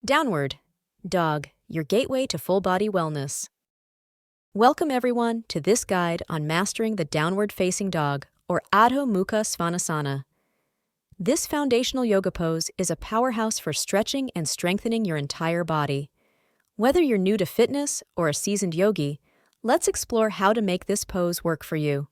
Downward Dog, your gateway to full-body wellness. Welcome everyone to this guide on mastering the downward-facing dog, or Adho Mukha Svanasana. This foundational yoga pose is a powerhouse for stretching and strengthening your entire body. Whether you're new to fitness or a seasoned yogi, let's explore how to make this pose work for you.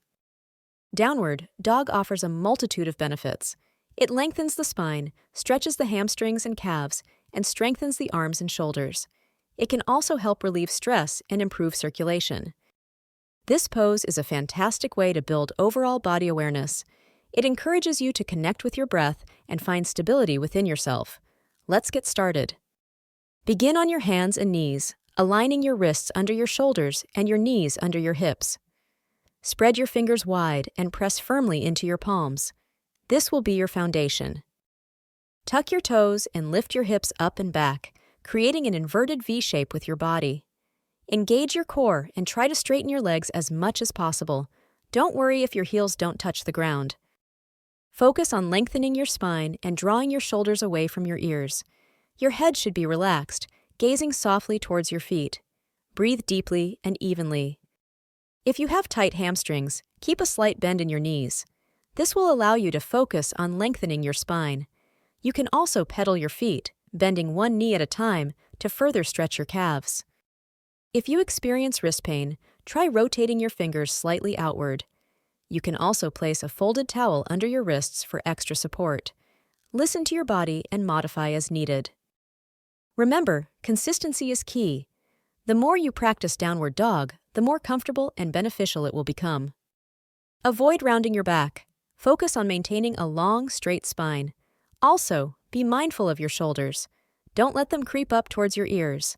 Downward Dog offers a multitude of benefits. It lengthens the spine, stretches the hamstrings and calves, and strengthens the arms and shoulders. It can also help relieve stress and improve circulation. This pose is a fantastic way to build overall body awareness. It encourages you to connect with your breath and find stability within yourself. Let's get started. Begin on your hands and knees, aligning your wrists under your shoulders and your knees under your hips. Spread your fingers wide and press firmly into your palms. This will be your foundation. Tuck your toes and lift your hips up and back, creating an inverted V shape with your body. Engage your core and try to straighten your legs as much as possible. Don't worry if your heels don't touch the ground. Focus on lengthening your spine and drawing your shoulders away from your ears. Your head should be relaxed, gazing softly towards your feet. Breathe deeply and evenly. If you have tight hamstrings, keep a slight bend in your knees. This will allow you to focus on lengthening your spine. You can also pedal your feet, bending one knee at a time to further stretch your calves. If you experience wrist pain, try rotating your fingers slightly outward. You can also place a folded towel under your wrists for extra support. Listen to your body and modify as needed. Remember, consistency is key. The more you practice downward dog, the more comfortable and beneficial it will become. Avoid rounding your back. Focus on maintaining a long, straight spine. Also, be mindful of your shoulders. Don't let them creep up towards your ears.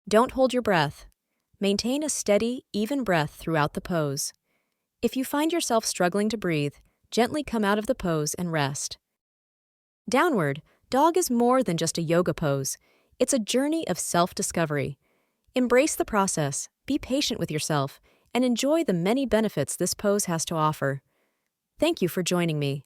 Don't hold your breath. Maintain a steady, even breath throughout the pose. If you find yourself struggling to breathe, gently come out of the pose and rest. Downward Dog is more than just a yoga pose. It's a journey of self-discovery. Embrace the process, be patient with yourself, and enjoy the many benefits this pose has to offer. Thank you for joining me.